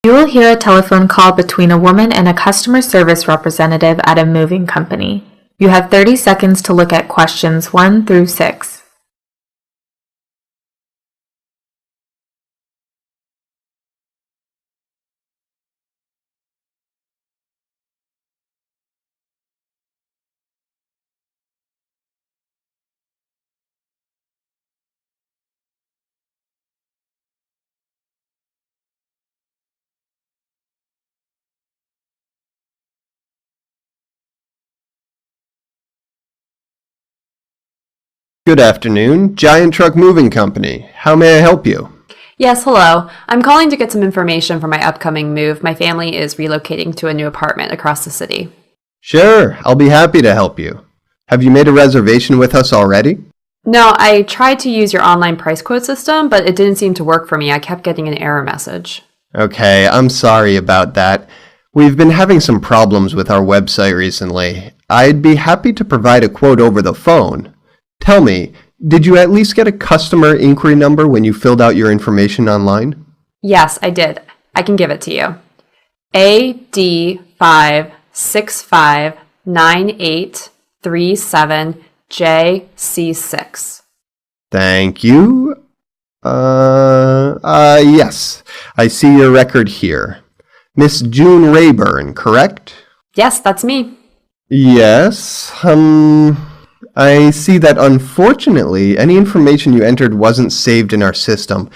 You will hear a telephone call between a woman and a customer service representative at a moving company. You have 30 seconds to look at questions 1 through 6. Good afternoon, Giant Truck Moving Company. How may I help you? Yes, hello. I'm calling to get some information for my upcoming move. My family is relocating to a new apartment across the city. Sure, I'll be happy to help you. Have you made a reservation with us already? No, I tried to use your online price quote system, but it didn't seem to work for me. I kept getting an error message. Okay, I'm sorry about that. We've been having some problems with our website recently. I'd be happy to provide a quote over the phone. Tell me, did you at least get a customer inquiry number when you filled out your information online? Yes, I did. I can give it to you. AD5659837JC6. Thank you. Yes, I see your record here. Miss June Rayburn, correct? Yes, that's me. Yes, I see that unfortunately, any information you entered wasn't saved in our system.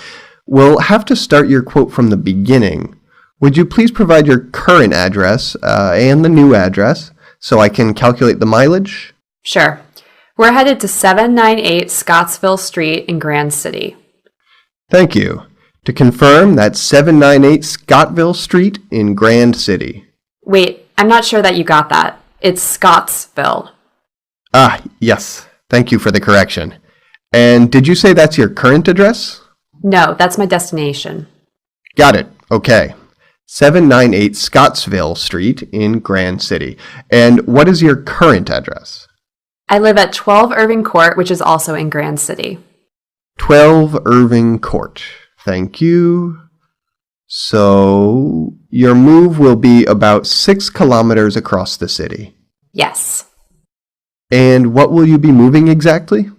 We'll have to start your quote from the beginning. Would you please provide your current address and the new address so I can calculate the mileage? Sure. We're headed to 798 Scottsville Street in Grand City. Thank you. To confirm, that's 798 Scottsville Street in Grand City. Wait, I'm not sure that you got that. It's Scottsville. Ah, yes. Thank you for the correction. And did you say that's your current address? No, that's my destination. Got it. Okay. 798 Scottsville Street in Grand City. And what is your current address? I live at 12 Irving Court, which is also in Grand City. 12 Irving Court. Thank you. So, your move will be about 6 kilometers across the city. Yes. And what will you be moving exactly?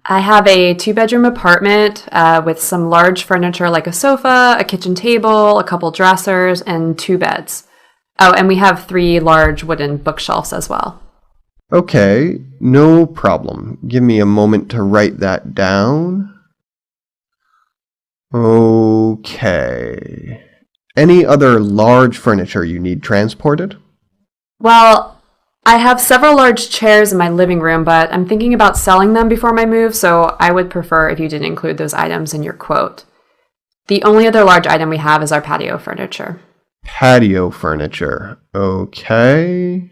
I have a 2-bedroom apartment with some large furniture like a sofa, a kitchen table, a couple dressers, and 2 beds. Oh, and we have 3 large wooden bookshelves as well. Okay, no problem. Give me a moment to write that down. Okay. Any other large furniture you need transported? Well, I have several large chairs in my living room, but I'm thinking about selling them before my move, so I would prefer if you didn't include those items in your quote. The only other large item we have is our patio furniture. Patio furniture. Okay.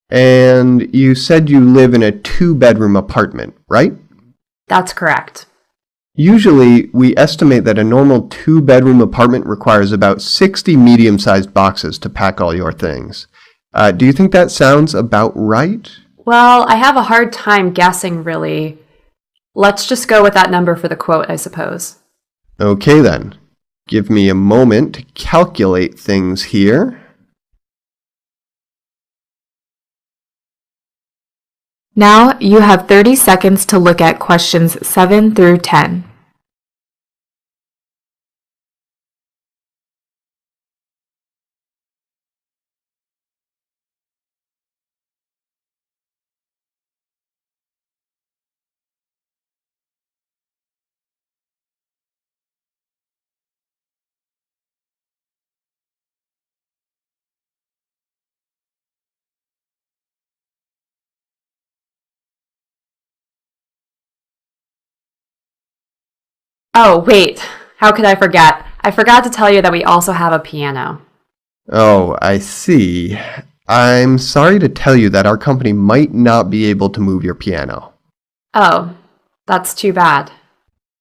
And you said you live in a 2-bedroom apartment, right? That's correct. Usually, we estimate that a normal 2-bedroom apartment requires about 60 medium-sized boxes to pack all your things. Do you think that sounds about right? Well, I have a hard time guessing, really. Let's just go with that number for the quote, I suppose. Okay, then. Give me a moment to calculate things here. Now you have 30 seconds to look at questions 7 through 10. Oh, wait. How could I forget? I forgot to tell you that we also have a piano. Oh, I see. I'm sorry to tell you that our company might not be able to move your piano. Oh, that's too bad.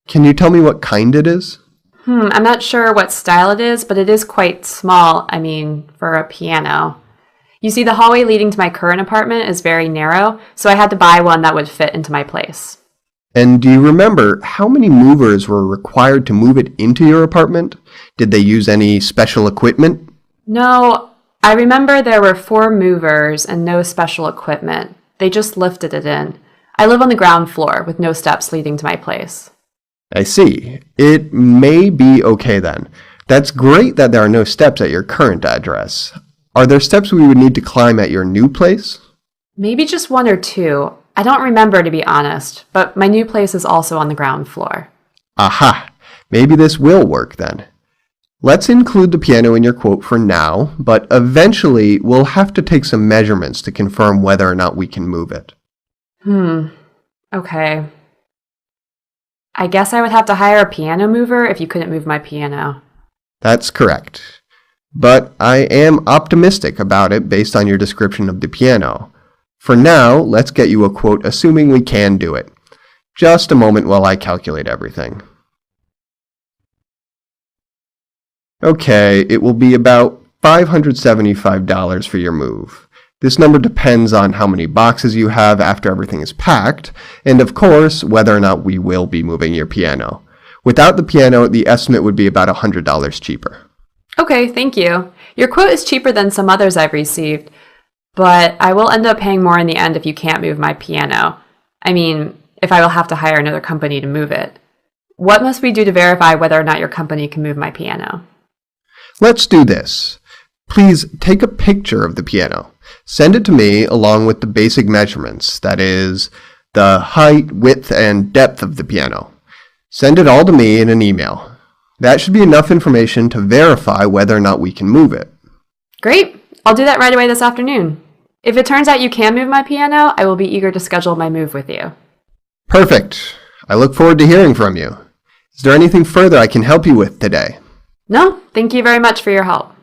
Can you tell me what kind it is? I'm not sure what style it is, but it is quite small, for a piano. You see, the hallway leading to my current apartment is very narrow, so I had to buy one that would fit into my place. And do you remember how many movers were required to move it into your apartment? Did they use any special equipment? No, I remember there were 4 movers and no special equipment. They just lifted it in. I live on the ground floor with no steps leading to my place. I see. It may be okay then. That's great that there are no steps at your current address. Are there steps we would need to climb at your new place? Maybe just 1 or 2. I don't remember, to be honest, but my new place is also on the ground floor. Aha! Maybe this will work then. Let's include the piano in your quote for now, but eventually we'll have to take some measurements to confirm whether or not we can move it. Okay. I guess I would have to hire a piano mover if you couldn't move my piano. That's correct. But I am optimistic about it based on your description of the piano. For now, let's get you a quote assuming we can do it. Just a moment while I calculate everything. Okay, it will be about $575 for your move. This number depends on how many boxes you have after everything is packed, and of course, whether or not we will be moving your piano. Without the piano, the estimate would be about $100 cheaper. Okay, thank you. Your quote is cheaper than some others I've received, but I will end up paying more in the end if you can't move my piano. I mean, if I will have to hire another company to move it. What must we do to verify whether or not your company can move my piano? Let's do this. Please take a picture of the piano. Send it to me along with the basic measurements, that is, the height, width, and depth of the piano. Send it all to me in an email. That should be enough information to verify whether or not we can move it. Great! I'll do that right away this afternoon. If it turns out you can move my piano, I will be eager to schedule my move with you. Perfect. I look forward to hearing from you. Is there anything further I can help you with today? No, thank you very much for your help.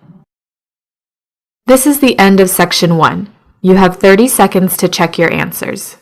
This is the end of section 1. You have 30 seconds to check your answers.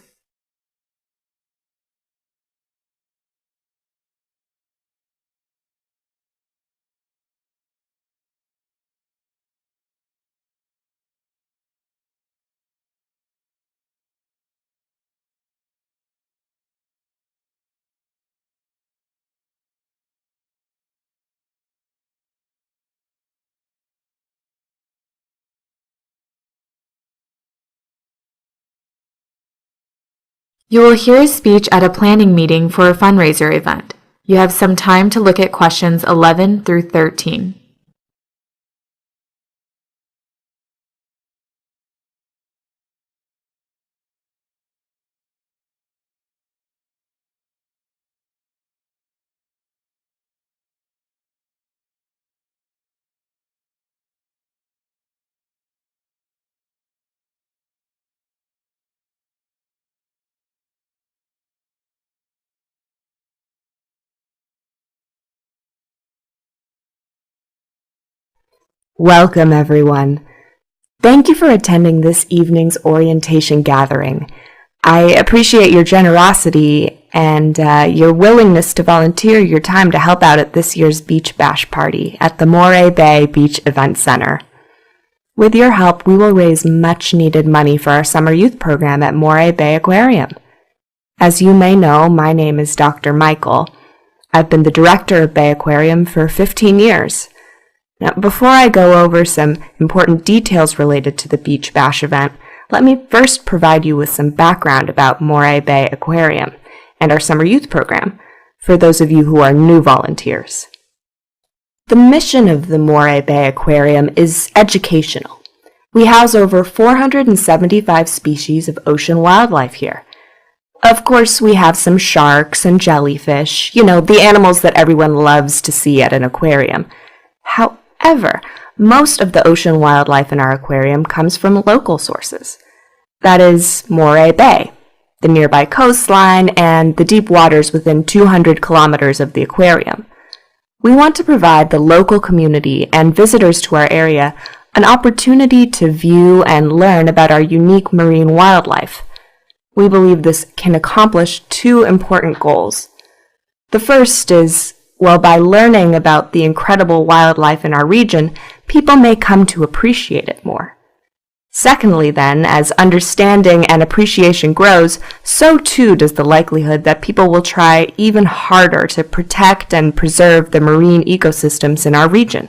You will hear a speech at a planning meeting for a fundraiser event. You have some time to look at questions 11 through 13. Welcome, everyone. Thank you for attending this evening's orientation gathering. I appreciate your generosity and your willingness to volunteer your time to help out at this year's Beach Bash Party at the Moray Bay Beach Event Center. With your help, we will raise much-needed money for our summer youth program at Moray Bay Aquarium. As you may know, my name is Dr. Michael. I've been the director of Bay Aquarium for 15 years. Now, before I go over some important details related to the Beach Bash event, let me first provide you with some background about Moray Bay Aquarium and our summer youth program, for those of you who are new volunteers. The mission of the Moray Bay Aquarium is educational. We house over 475 species of ocean wildlife here. Of course, we have some sharks and jellyfish, the animals that everyone loves to see at an aquarium. However, most of the ocean wildlife in our aquarium comes from local sources. That is Moray Bay, the nearby coastline, and the deep waters within 200 kilometers of the aquarium. We want to provide the local community and visitors to our area an opportunity to view and learn about our unique marine wildlife. We believe this can accomplish two important goals. The first is, by learning about the incredible wildlife in our region, people may come to appreciate it more. Secondly, then, as understanding and appreciation grows, so too does the likelihood that people will try even harder to protect and preserve the marine ecosystems in our region.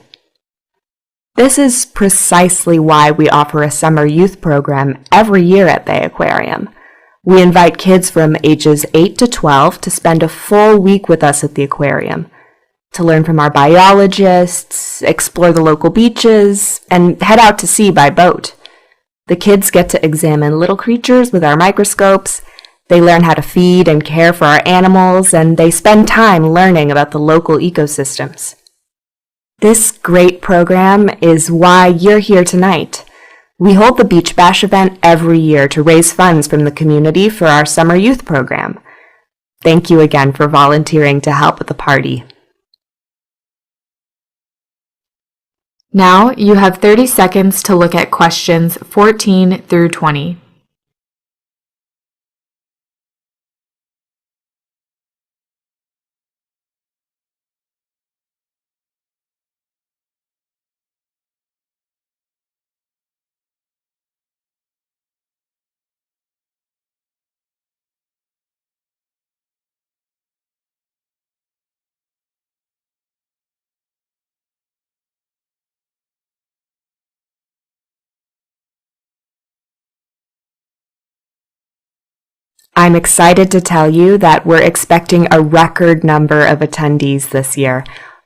This is precisely why we offer a summer youth program every year at the aquarium. We invite kids from ages 8 to 12 to spend a full week with us at the aquarium, to learn from our biologists, explore the local beaches, and head out to sea by boat. The kids get to examine little creatures with our microscopes, they learn how to feed and care for our animals, and they spend time learning about the local ecosystems. This great program is why you're here tonight. We hold the Beach Bash event every year to raise funds from the community for our summer youth program. Thank you again for volunteering to help at the party. Now you have 30 seconds to look at questions 14 through 20. I'm excited to tell you that we're expecting a record number of attendees this year,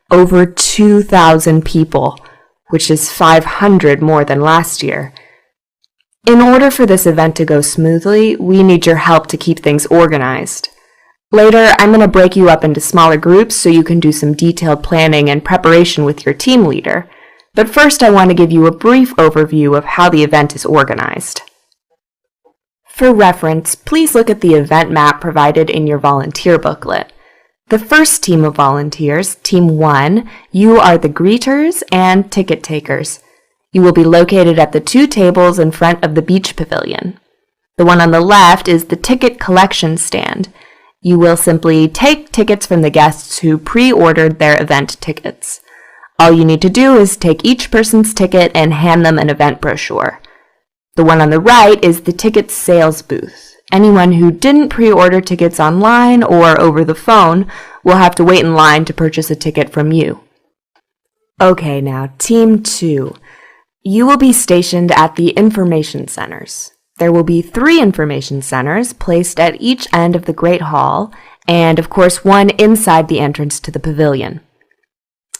over 2,000 people, which is 500 more than last year. In order for this event to go smoothly, we need your help to keep things organized. Later, I'm going to break you up into smaller groups so you can do some detailed planning and preparation with your team leader. But first, I want to give you a brief overview of how the event is organized. For reference, please look at the event map provided in your volunteer booklet. The first team of volunteers, Team 1, you are the greeters and ticket takers. You will be located at the 2 tables in front of the beach pavilion. The one on the left is the ticket collection stand. You will simply take tickets from the guests who pre-ordered their event tickets. All you need to do is take each person's ticket and hand them an event brochure. The one on the right is the ticket sales booth. Anyone who didn't pre-order tickets online or over the phone will have to wait in line to purchase a ticket from you. Okay, now, Team 2. You will be stationed at the information centers. There will be 3 information centers placed at each end of the Great Hall, and of course one inside the entrance to the pavilion.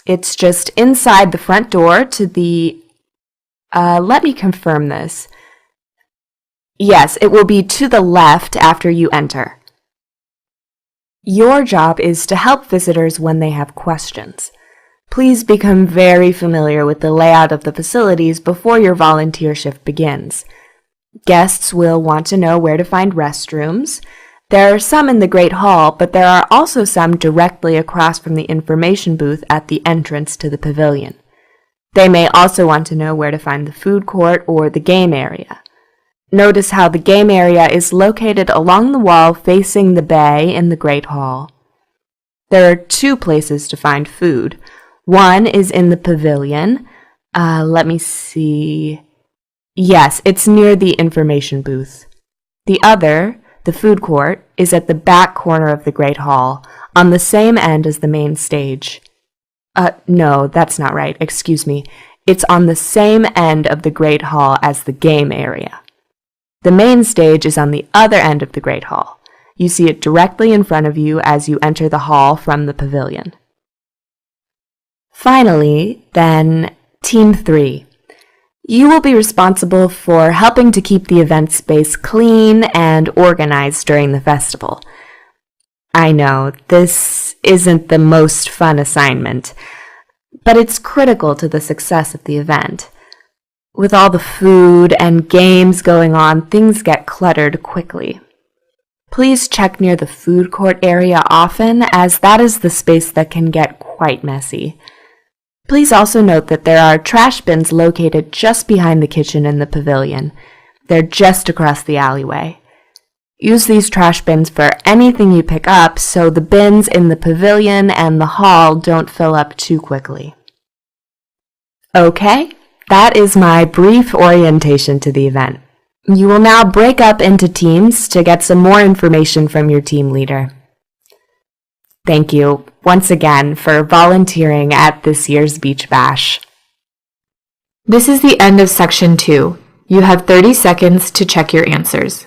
It's just inside the front door to the... let me confirm this. Yes, it will be to the left after you enter. Your job is to help visitors when they have questions. Please become very familiar with the layout of the facilities before your volunteer shift begins. Guests will want to know where to find restrooms. There are some in the Great Hall, but there are also some directly across from the information booth at the entrance to the pavilion. They may also want to know where to find the food court or the game area. Notice how the game area is located along the wall facing the bay in the Great Hall. There are 2 places to find food. One is in the pavilion. Let me see. Yes, it's near the information booth. The other, the food court, is at the back corner of the Great Hall, on the same end as the main stage. No, that's not right. Excuse me. It's on the same end of the Great Hall as the game area. The main stage is on the other end of the Great Hall. You see it directly in front of you as you enter the hall from the pavilion. Finally, then, Team 3. You will be responsible for helping to keep the event space clean and organized during the festival. I know, this isn't the most fun assignment, but it's critical to the success of the event. With all the food and games going on, things get cluttered quickly. Please check near the food court area often, as that is the space that can get quite messy. Please also note that there are trash bins located just behind the kitchen in the pavilion. They're just across the alleyway. Use these trash bins for anything you pick up so the bins in the pavilion and the hall don't fill up too quickly. Okay, That is my brief orientation to the event. You will now break up into teams to get some more information from your team leader. Thank you once again for volunteering at this year's Beach Bash. This is the end of Section 2. You have 30 seconds to check your answers.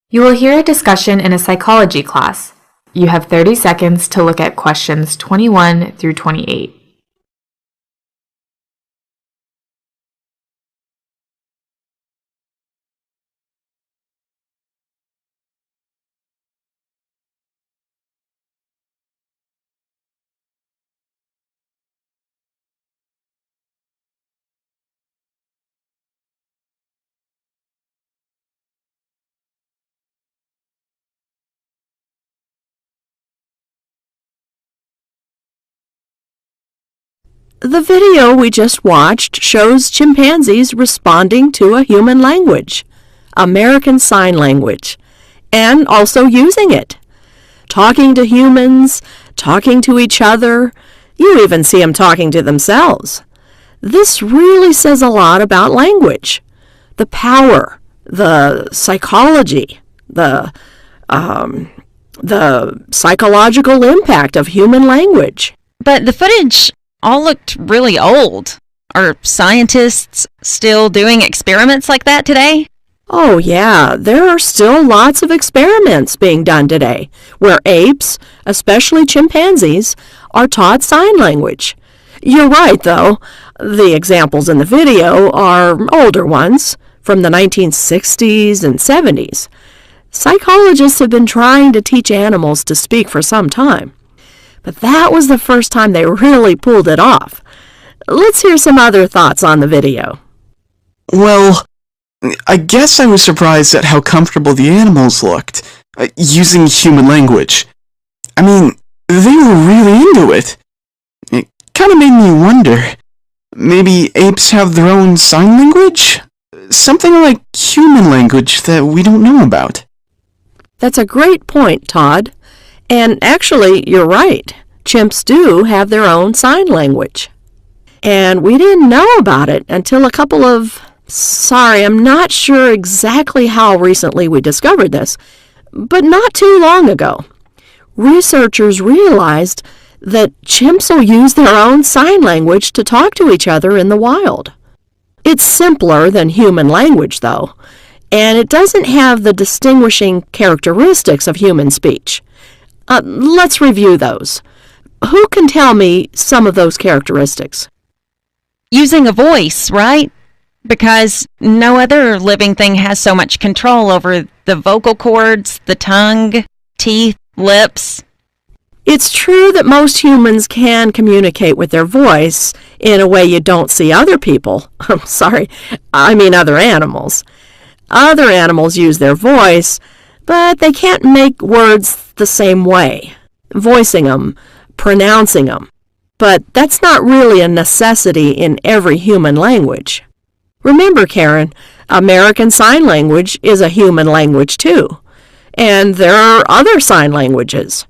You will hear a discussion in a psychology class. You have 30 seconds to look at questions 21 through 28. The video we just watched shows chimpanzees responding to a human language, American Sign Language, and also using it. Talking to humans, talking to each other, you even see them talking to themselves. This really says a lot about language. The power, the psychology, the psychological impact of human language. But the footage all looked really old. Are scientists still doing experiments like that today? Oh yeah, there are still lots of experiments being done today where apes, especially chimpanzees, are taught sign language. You're right, though. The examples in the video are older ones from the 1960s and 70s. Psychologists have been trying to teach animals to speak for some time, but that was the first time they really pulled it off. Let's hear some other thoughts on the video. Well, I guess I was surprised at how comfortable the animals looked, using human language. I mean, they were really into it. It kind of made me wonder, maybe apes have their own sign language? Something like human language that we don't know about. That's a great point, Todd. And actually, you're right. Chimps do have their own sign language. And we didn't know about it until I'm not sure exactly how recently we discovered this, but not too long ago. Researchers realized that chimps will use their own sign language to talk to each other in the wild. It's simpler than human language, though, and it doesn't have the distinguishing characteristics of human speech. Let's review those. Who can tell me some of those characteristics? Using a voice, right? Because no other living thing has so much control over the vocal cords, the tongue, teeth, lips. It's true that most humans can communicate with their voice in a way you don't see other people. Other animals. Other animals use their voice, but they can't make words the same way, voicing them, pronouncing them. But that's not really a necessity in every human language. Remember, Karen, American Sign Language is a human language too, and there are other sign languages.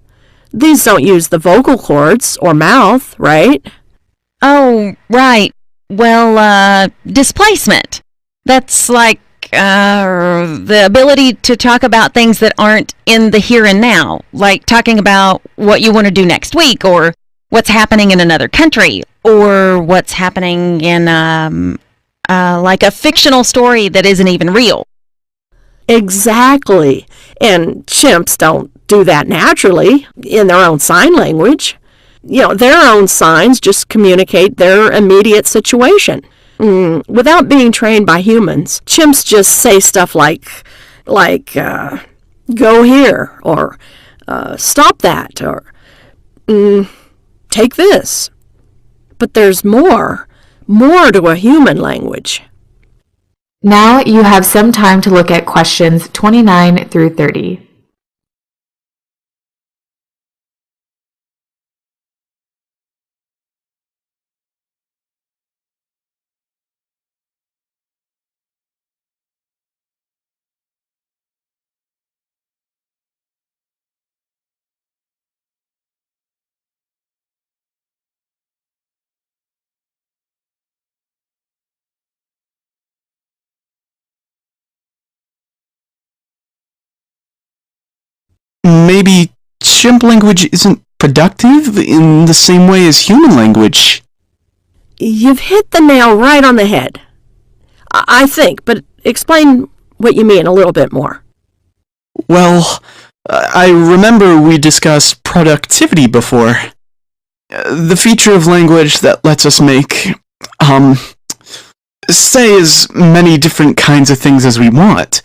These don't use the vocal cords or mouth, right? Oh, right. Well, displacement. That's like the ability to talk about things that aren't in the here and now, like talking about what you want to do next week, or what's happening in another country, or what's happening in like a fictional story that isn't even real. Exactly. And chimps don't do that naturally in their own sign language. Their own signs just communicate their immediate situation. Without being trained by humans, chimps just say stuff like go here, or stop that, or take this. But there's more. more to a human language. Now you have some time to look at questions 29 through 30. Maybe chimp language isn't productive in the same way as human language. You've hit the nail right on the head. I think, but explain what you mean a little bit more. Well, I remember we discussed productivity before. The feature of language that lets us make, say as many different kinds of things as we want.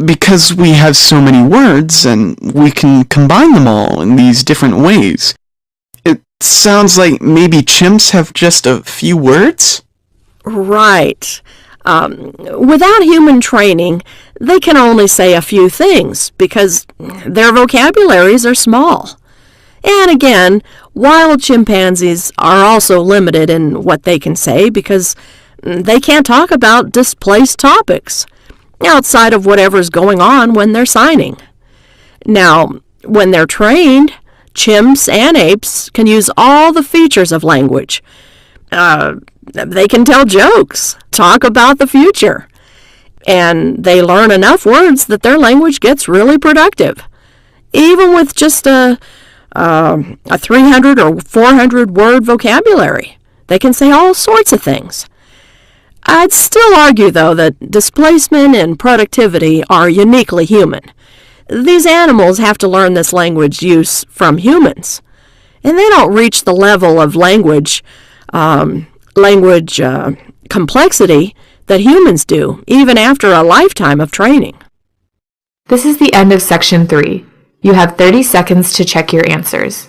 Because we have so many words, and we can combine them all in these different ways. It sounds like maybe chimps have just a few words? Right. Without human training, they can only say a few things because their vocabularies are small. And again, wild chimpanzees are also limited in what they can say because they can't talk about displaced topics outside of whatever's going on when they're signing. Now, when they're trained, chimps and apes can use all the features of language. They can tell jokes, talk about the future, and they learn enough words that their language gets really productive. Even with just a 300 or 400 word vocabulary, they can say all sorts of things. I'd still argue, though, that displacement and productivity are uniquely human. These animals have to learn this language use from humans, and they don't reach the level of language complexity that humans do, even after a lifetime of training. This is the end of section 3. You have 30 seconds to check your answers.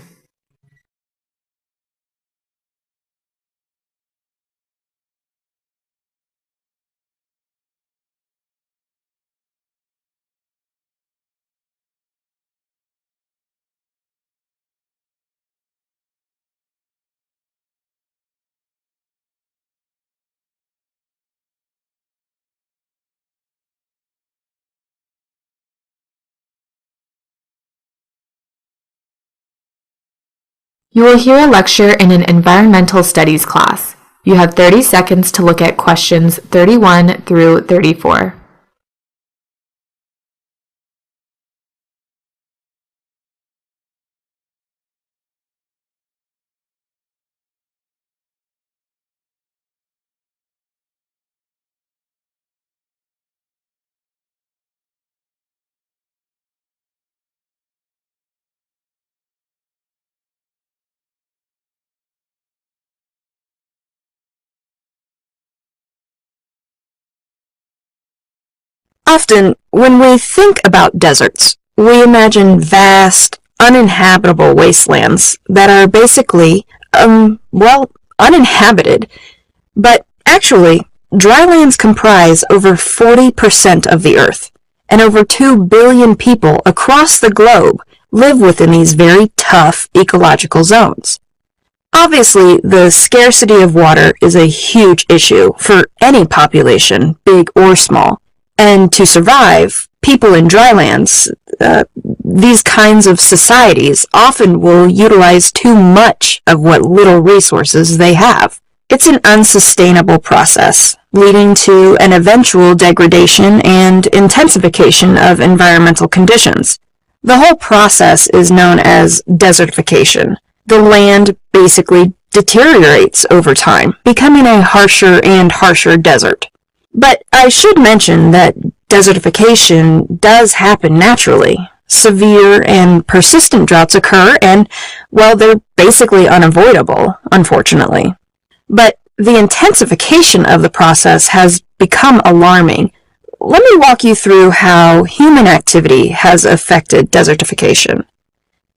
You will hear a lecture in an environmental studies class. You have 30 seconds to look at questions 31 through 34. Often, when we think about deserts, we imagine vast, uninhabitable wastelands that are basically, uninhabited. But actually, drylands comprise over 40% of the Earth, and over 2 billion people across the globe live within these very tough ecological zones. Obviously, the scarcity of water is a huge issue for any population, big or small. And to survive, people in drylands, these kinds of societies often will utilize too much of what little resources they have. It's an unsustainable process, leading to an eventual degradation and intensification of environmental conditions. The whole process is known as desertification. The land basically deteriorates over time, becoming a harsher and harsher desert. But I should mention that desertification does happen naturally. Severe and persistent droughts occur, and, well, they're basically unavoidable, unfortunately. But the intensification of the process has become alarming. Let me walk you through how human activity has affected desertification.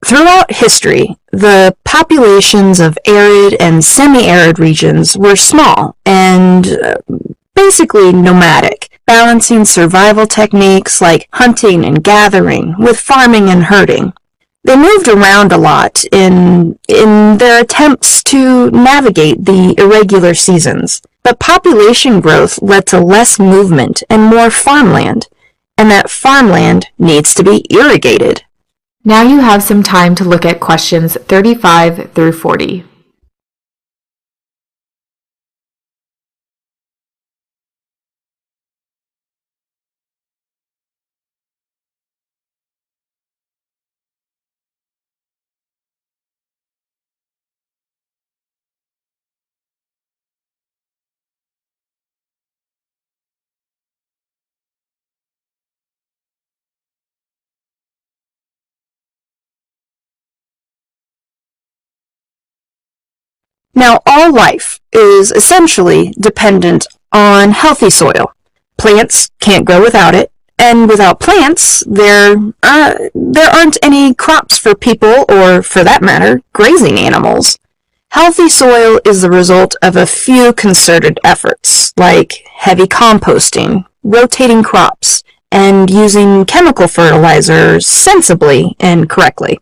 Throughout history, the populations of arid and semi-arid regions were small and basically nomadic, balancing survival techniques like hunting and gathering with farming and herding. They moved around a lot in their attempts to navigate the irregular seasons, but population growth led to less movement and more farmland, and that farmland needs to be irrigated. Now you have some time to look at questions 35 through 40. Now, all life is essentially dependent on healthy soil. Plants can't grow without it, and without plants, there aren't any crops for people or, for that matter, grazing animals. Healthy soil is the result of a few concerted efforts, like heavy composting, rotating crops, and using chemical fertilizers sensibly and correctly.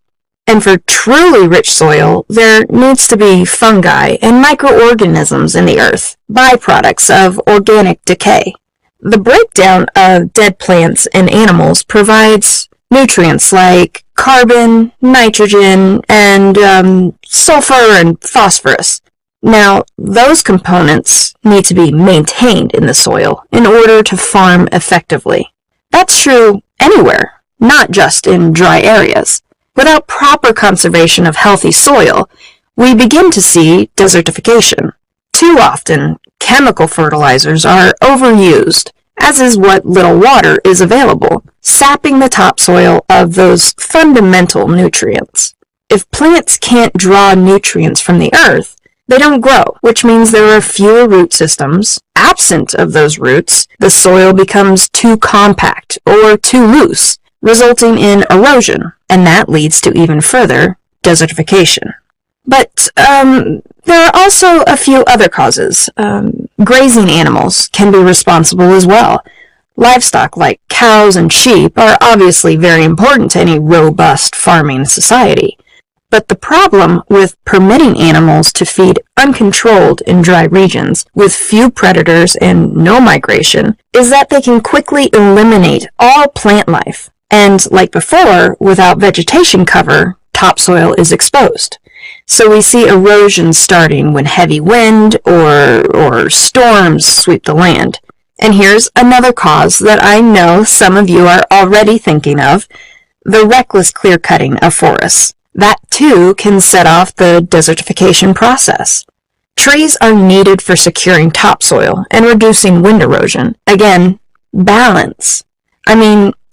And for truly rich soil, there needs to be fungi and microorganisms in the earth, byproducts of organic decay. The breakdown of dead plants and animals provides nutrients like carbon, nitrogen, and sulfur and phosphorus. Now, those components need to be maintained in the soil in order to farm effectively. That's true anywhere, not just in dry areas. Without proper conservation of healthy soil, we begin to see desertification. Too often, chemical fertilizers are overused, as is what little water is available, sapping the topsoil of those fundamental nutrients. If plants can't draw nutrients from the earth, they don't grow, which means there are fewer root systems. Absent of those roots, the soil becomes too compact or too loose, resulting in erosion, and that leads to even further desertification. But there are also a few other causes. Grazing animals can be responsible as well. Livestock like cows and sheep are obviously very important to any robust farming society. But the problem with permitting animals to feed uncontrolled in dry regions with few predators and no migration is that they can quickly eliminate all plant life. And like before, without vegetation cover, topsoil is exposed. So we see erosion starting when heavy wind or storms sweep the land. And here's another cause that I know some of you are already thinking of, the reckless clear-cutting of forests. That too can set off the desertification process. Trees are needed for securing topsoil and reducing wind erosion. Again, balance.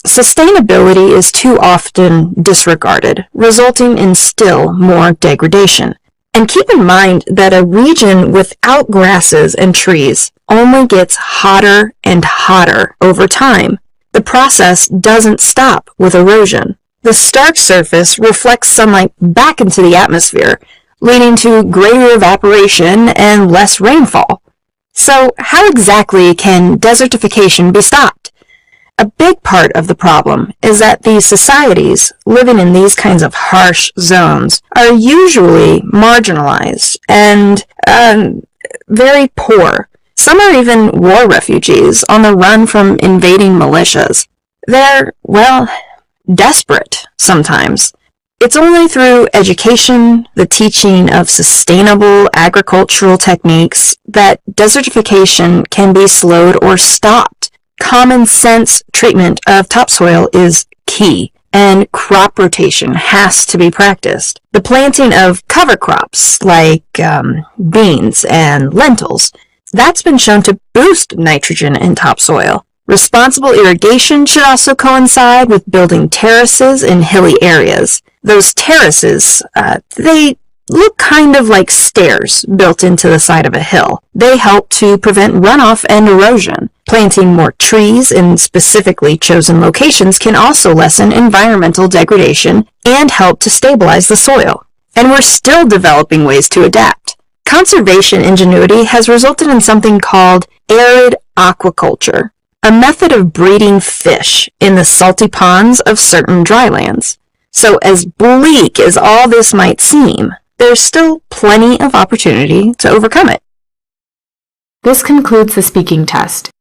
Sustainability is too often disregarded, resulting in still more degradation. And keep in mind that a region without grasses and trees only gets hotter and hotter over time. The process doesn't stop with erosion. The stark surface reflects sunlight back into the atmosphere, leading to greater evaporation and less rainfall. So how exactly can desertification be stopped? A big part of the problem is that these societies living in these kinds of harsh zones are usually marginalized and very poor. Some are even war refugees on the run from invading militias. They're, desperate sometimes. It's only through education, the teaching of sustainable agricultural techniques, that desertification can be slowed or stopped. Common sense treatment of topsoil is key, and crop rotation has to be practiced. The planting of cover crops like beans and lentils, that's been shown to boost nitrogen in topsoil. Responsible irrigation should also coincide with building terraces in hilly areas. Those terraces, they look kind of like stairs built into the side of a hill. They help to prevent runoff and erosion. Planting more trees in specifically chosen locations can also lessen environmental degradation and help to stabilize the soil. And we're still developing ways to adapt. Conservation ingenuity has resulted in something called arid aquaculture, a method of breeding fish in the salty ponds of certain drylands. So as bleak as all this might seem, there's still plenty of opportunity to overcome it. This concludes the speaking test.